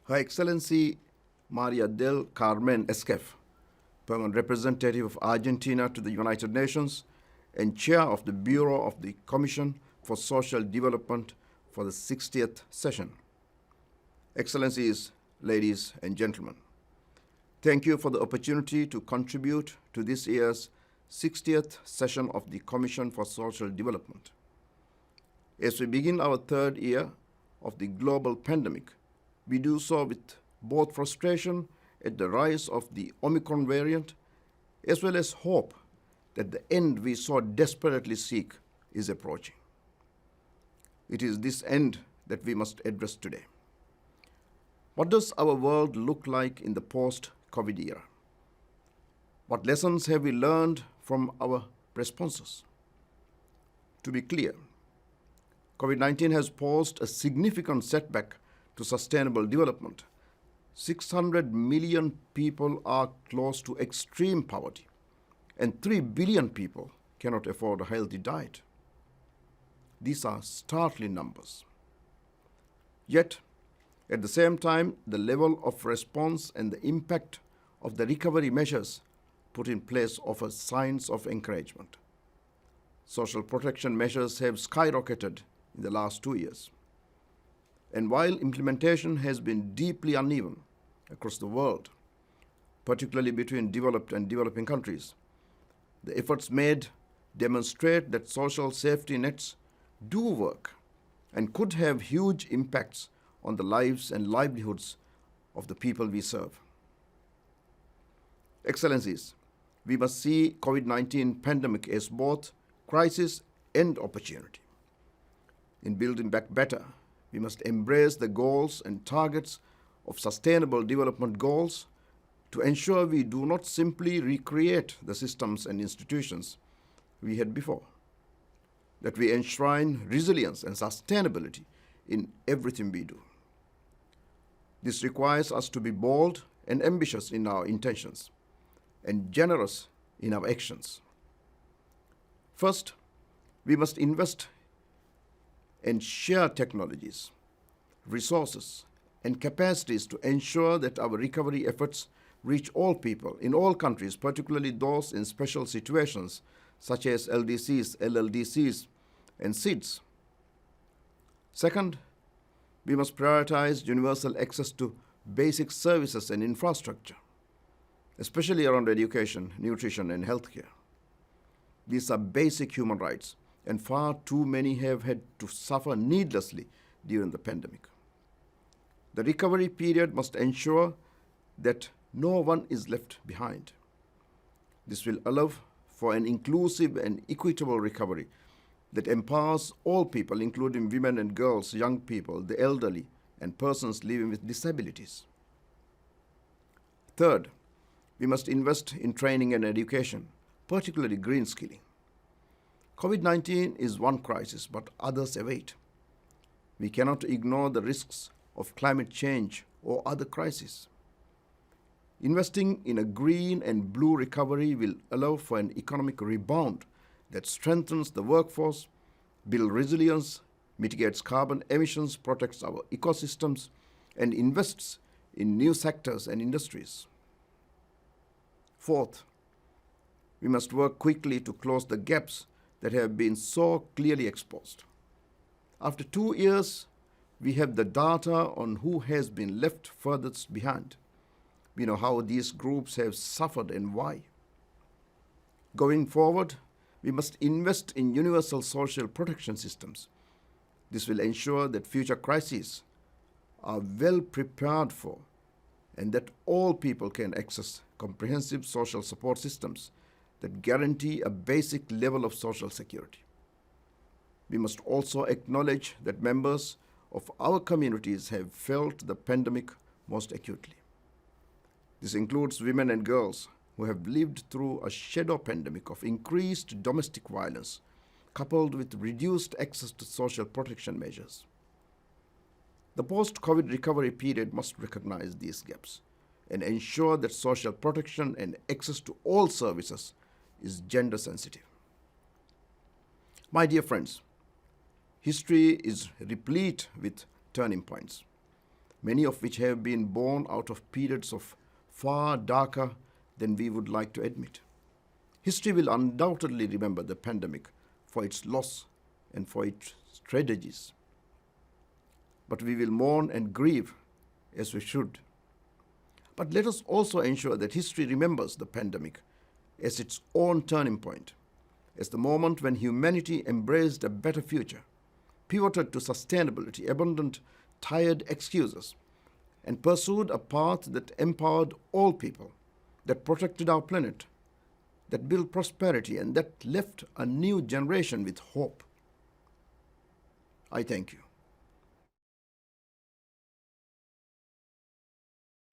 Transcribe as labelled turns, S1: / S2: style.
S1: Her Excellency Maria del Carmen Esquef, Permanent Representative of Argentina to the United Nations and Chair of the Bureau of the Commission for Social Development for the 60th session. Excellencies, ladies and gentlemen, thank you for the opportunity to contribute to this year's 60th session of the Commission for Social Development. As we begin our third year of the global pandemic, we do so with both frustration at the rise of the Omicron variant, as well as hope that the end we so desperately seek is approaching. It is this end that we must address today. What does our world look like in the post-COVID era? What lessons have we learned from our responses? To be clear, COVID-19 has posed a significant setback to sustainable development. 600 million people are close to extreme poverty, and 3 billion people cannot afford a healthy diet. These are startling numbers. Yet, at the same time, the level of response and the impact of the recovery measures put in place offer signs of encouragement. Social protection measures have skyrocketed in the last 2 years. And while implementation has been deeply uneven across the world, particularly between developed and developing countries, the efforts made demonstrate that social safety nets do work and could have huge impacts on the lives and livelihoods of the people we serve. Excellencies, we must see COVID-19 pandemic as both crisis and opportunity. In building back better, we must embrace the goals and targets of Sustainable Development Goals to ensure we do not simply recreate the systems and institutions we had before, that we enshrine resilience and sustainability in everything we do. This requires us to be bold and ambitious in our intentions and generous in our actions. First, we must invest and share technologies, resources, and capacities to ensure that our recovery efforts reach all people in all countries, particularly those in special situations such as LDCs, LLDCs, and SIDS. Second, we must prioritize universal access to basic services and infrastructure, especially around education, nutrition, and healthcare. These are basic human rights, and far too many have had to suffer needlessly during the pandemic. The recovery period must ensure that no one is left behind. This will allow for an inclusive and equitable recovery that empowers all people, including women and girls, young people, the elderly, and persons living with disabilities. Third, we must invest in training and education, particularly green skilling. COVID-19 is one crisis, but others await. We cannot ignore the risks of climate change or other crises. Investing in a green and blue recovery will allow for an economic rebound that strengthens the workforce, builds resilience, mitigates carbon emissions, protects our ecosystems, and invests in new sectors and industries. Fourth, we must work quickly to close the gaps that have been so clearly exposed. After 2 years, we have the data on who has been left furthest behind. We know how these groups have suffered and why. Going forward, we must invest in universal social protection systems. This will ensure that future crises are well prepared for and that all people can access comprehensive social support systems that guarantee a basic level of social security. We must also acknowledge that members of our communities have felt the pandemic most acutely. This includes women and girls who have lived through a shadow pandemic of increased domestic violence, coupled with reduced access to social protection measures. The post-COVID recovery period must recognize these gaps and ensure that social protection and access to all services is gender sensitive. My dear friends, history is replete with turning points. many of which have been born out of periods of far darker than we would like to admit. History will undoubtedly remember the pandemic for its loss and for its strategies. But we will mourn and grieve as we should. But let us also ensure that history remembers the pandemic as its own turning point, as the moment when humanity embraced a better future, pivoted to sustainability, abandoned tired excuses, and pursued a path that empowered all people, that protected our planet, that built prosperity, and that left a new generation with hope. I thank you.